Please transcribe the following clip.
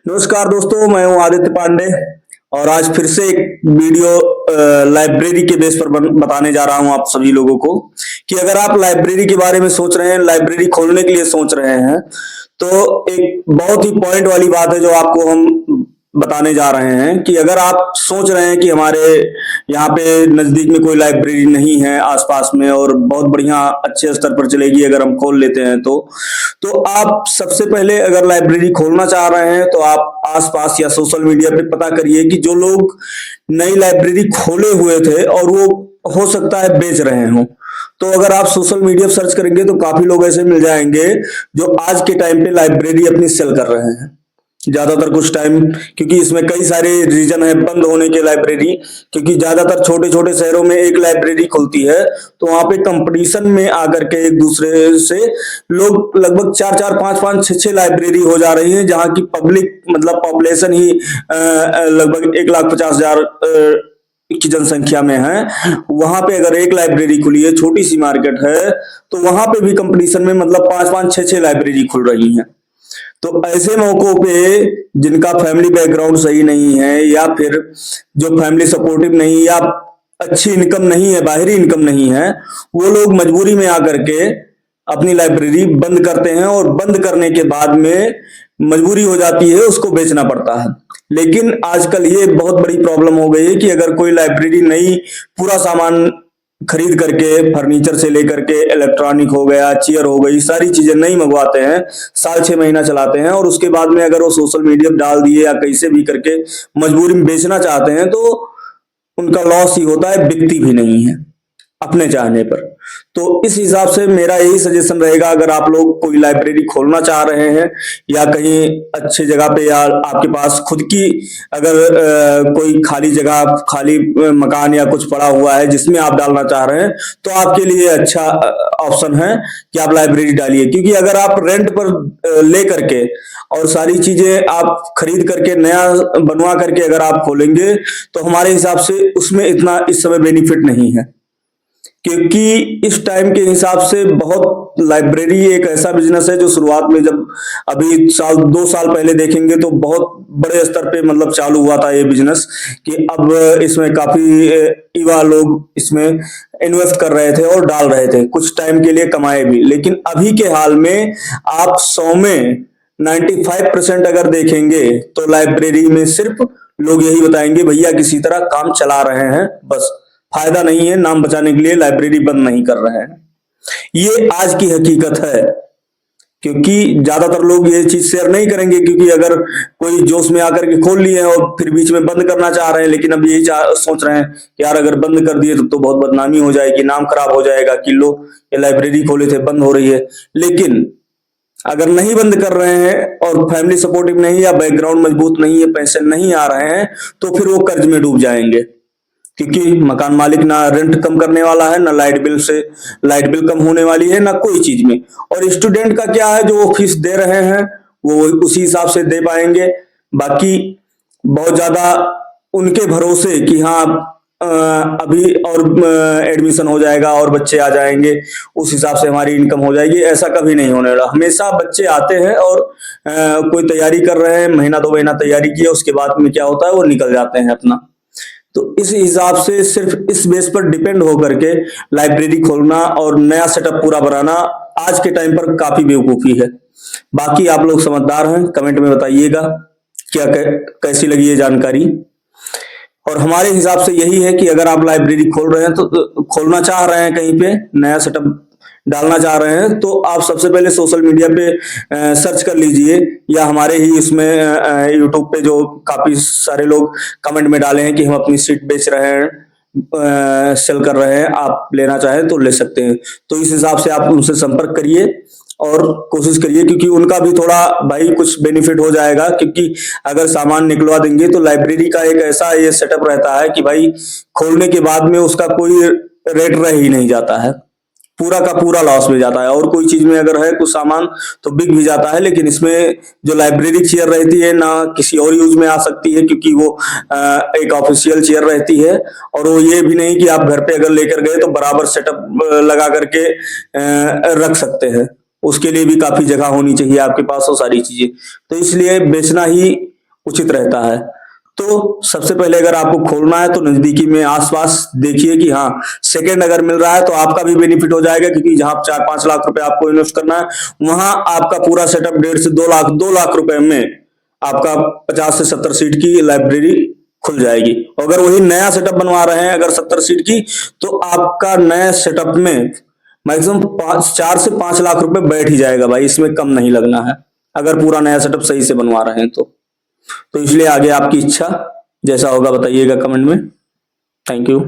नमस्कार दोस्तों, मैं हूं आदित्य पांडे और आज फिर से एक वीडियो लाइब्रेरी के बेस पर बताने जा रहा हूं आप सभी लोगों को कि अगर आप लाइब्रेरी के बारे में सोच रहे हैं, लाइब्रेरी खोलने के लिए सोच रहे हैं, तो एक बहुत ही पॉइंट वाली बात है जो आपको हम बताने जा रहे हैं कि अगर आप सोच रहे हैं कि हमारे यहाँ पे नजदीक में कोई लाइब्रेरी नहीं है आसपास में और बहुत बढ़िया अच्छे स्तर पर चलेगी अगर हम खोल लेते हैं तो आप सबसे पहले अगर लाइब्रेरी खोलना चाह रहे हैं तो आप आसपास या सोशल मीडिया पे पता करिए कि जो लोग नई लाइब्रेरी खोले हुए थे और वो हो सकता है बेच रहे हों। तो अगर आप सोशल मीडिया पर सर्च करेंगे तो काफी लोग ऐसे मिल जाएंगे जो आज के टाइम पे लाइब्रेरी अपनी सेल कर रहे हैं। ज्यादातर कुछ टाइम, क्योंकि इसमें कई सारे रीजन है बंद होने के लाइब्रेरी, क्योंकि ज्यादातर छोटे छोटे शहरों में एक लाइब्रेरी खुलती है तो वहां पे कंपटीशन में आकर के एक दूसरे से लोग लगभग चार चार पांच पांच छह छह लाइब्रेरी हो जा रही है, जहां की पब्लिक मतलब पॉपुलेशन ही लगभग 1,50,000 की जनसंख्या में है। वहां पे अगर एक लाइब्रेरी खुली है, छोटी सी मार्केट है, तो वहां पे भी कंपटीशन में मतलब पांच पांच छह छह लाइब्रेरी खुल रही हैं। तो ऐसे मौकों पे जिनका फैमिली बैकग्राउंड सही नहीं है या फिर जो फैमिली सपोर्टिव नहीं या अच्छी इनकम नहीं है, बाहरी इनकम नहीं है, वो लोग मजबूरी में आकर के अपनी लाइब्रेरी बंद करते हैं और बंद करने के बाद में मजबूरी हो जाती है, उसको बेचना पड़ता है। लेकिन आजकल ये बहुत बड़ी प्रॉब्लम हो गई है कि अगर कोई लाइब्रेरी नई पूरा सामान खरीद करके, फर्नीचर से लेकर के इलेक्ट्रॉनिक हो गया, चेयर हो गई, सारी चीजें नहीं मंगवाते हैं, साल 6 महीना चलाते हैं और उसके बाद में अगर वो सोशल मीडिया पर डाल दिए या कैसे भी करके मजबूरी में बेचना चाहते हैं तो उनका लॉस ही होता है, बिकती भी नहीं है अपने चाहने पर। तो इस हिसाब से मेरा यही सजेशन रहेगा, अगर आप लोग कोई लाइब्रेरी खोलना चाह रहे हैं या कहीं अच्छी जगह पे या आपके पास खुद की अगर कोई खाली जगह, खाली मकान या कुछ पड़ा हुआ है जिसमें आप डालना चाह रहे हैं, तो आपके लिए अच्छा ऑप्शन है कि आप लाइब्रेरी डालिए। क्योंकि अगर आप रेंट पर ले करके और सारी चीजें आप खरीद करके नया बनवा करके अगर आप खोलेंगे तो हमारे हिसाब से उसमें इतना इस समय बेनिफिट नहीं है, क्योंकि इस टाइम के हिसाब से बहुत लाइब्रेरी एक ऐसा बिजनेस है जो शुरुआत में जब अभी साल 2 साल पहले देखेंगे तो बहुत बड़े स्तर पे मतलब चालू हुआ था ये बिजनेस, कि अब इसमें काफी युवा लोग इसमें इन्वेस्ट कर रहे थे और डाल रहे थे, कुछ टाइम के लिए कमाए भी। लेकिन अभी के हाल में आप 100 में 95% अगर देखेंगे तो लाइब्रेरी में सिर्फ लोग यही बताएंगे भैया किसी तरह काम चला रहे हैं, बस फायदा नहीं है, नाम बचाने के लिए लाइब्रेरी बंद नहीं कर रहे हैं। ये आज की हकीकत है, क्योंकि ज्यादातर लोग ये चीज शेयर नहीं करेंगे, क्योंकि अगर कोई जोश में आकर के खोल लिए हैं और फिर बीच में बंद करना चाह रहे हैं, लेकिन अब यही सोच रहे हैं कि यार अगर बंद कर दिए तो बहुत बदनामी हो जाएगी, नाम खराब हो जाएगा कि लो ये लाइब्रेरी खोले थे बंद हो रही है। लेकिन अगर नहीं बंद कर रहे हैं और फैमिली सपोर्टिव नहीं या बैकग्राउंड मजबूत नहीं है, पैसे नहीं आ रहे हैं, तो फिर वो कर्ज में डूब जाएंगे, क्योंकि मकान मालिक ना रेंट कम करने वाला है, ना लाइट बिल कम होने वाली है, ना कोई चीज में। और स्टूडेंट का क्या है, जो वो फीस दे रहे हैं वो उसी हिसाब से दे पाएंगे। बाकी बहुत ज्यादा उनके भरोसे कि हाँ अभी और एडमिशन हो जाएगा और बच्चे आ जाएंगे, उस हिसाब से हमारी इनकम हो जाएगी, ऐसा कभी नहीं होने वाला। हमेशा बच्चे आते हैं और कोई तैयारी कर रहे हैं, महीना 2 महीना तैयारी किया, उसके बाद में क्या होता है वो निकल जाते हैं अपना। तो इस हिसाब से सिर्फ इस बेस पर डिपेंड होकर के लाइब्रेरी खोलना और नया सेटअप पूरा बनाना आज के टाइम पर काफी बेवकूफी है। बाकी आप लोग समझदार हैं, कमेंट में बताइएगा क्या कैसी लगी ये जानकारी। और हमारे हिसाब से यही है कि अगर आप लाइब्रेरी खोल रहे हैं तो खोलना चाह रहे हैं, कहीं पे नया सेटअप डालना चाह रहे हैं, तो आप सबसे पहले सोशल मीडिया पे सर्च कर लीजिए, या हमारे ही इसमें यूट्यूब पे जो काफी सारे लोग कमेंट में डाले हैं कि हम अपनी सीट बेच रहे हैं, सेल कर रहे हैं, आप लेना चाहें तो ले सकते हैं। तो इस हिसाब से आप उनसे संपर्क करिए और कोशिश करिए, क्योंकि उनका भी थोड़ा भाई कुछ बेनिफिट हो जाएगा। क्योंकि अगर सामान निकलवा देंगे तो लाइब्रेरी का एक ऐसा ये सेटअप रहता है कि भाई खोलने के बाद में उसका कोई रेट रह ही नहीं जाता है, पूरा का पूरा लॉस में जाता है। और कोई चीज में अगर है कुछ सामान तो बिक भी जाता है, लेकिन इसमें जो लाइब्रेरी चेयर रहती है ना किसी और यूज में आ सकती है, क्योंकि वो एक ऑफिशियल चेयर रहती है। और वो ये भी नहीं कि आप घर पे अगर लेकर गए तो बराबर सेटअप लगा करके रख सकते हैं, उसके लिए भी काफी जगह होनी चाहिए आपके पास और सारी चीजें। तो इसलिए बेचना ही उचित रहता है। तो सबसे पहले अगर आपको खोलना है तो नजदीकी में आसपास देखिए कि हाँ सेकंड अगर मिल रहा है तो आपका भी बेनिफिट हो जाएगा, क्योंकि जहां 4-5 लाख रुपए आपको इन्वेस्ट करना है वहां आपका पूरा सेटअप 1.5 से 2 लाख रुपए में आपका 50 से 70 सीट की लाइब्रेरी खुल जाएगी। अगर वही नया सेटअप बनवा रहे हैं अगर 70 सीट की, तो आपका नए सेटअप में मैक्सिमम 4 से 5 लाख रुपए बैठ ही जाएगा भाई, इसमें कम नहीं लगना है अगर पूरा नया सेटअप सही से बनवा रहे हैं तो इसलिए आगे आपकी इच्छा, जैसा होगा बताइएगा कमेंट में। Thank you.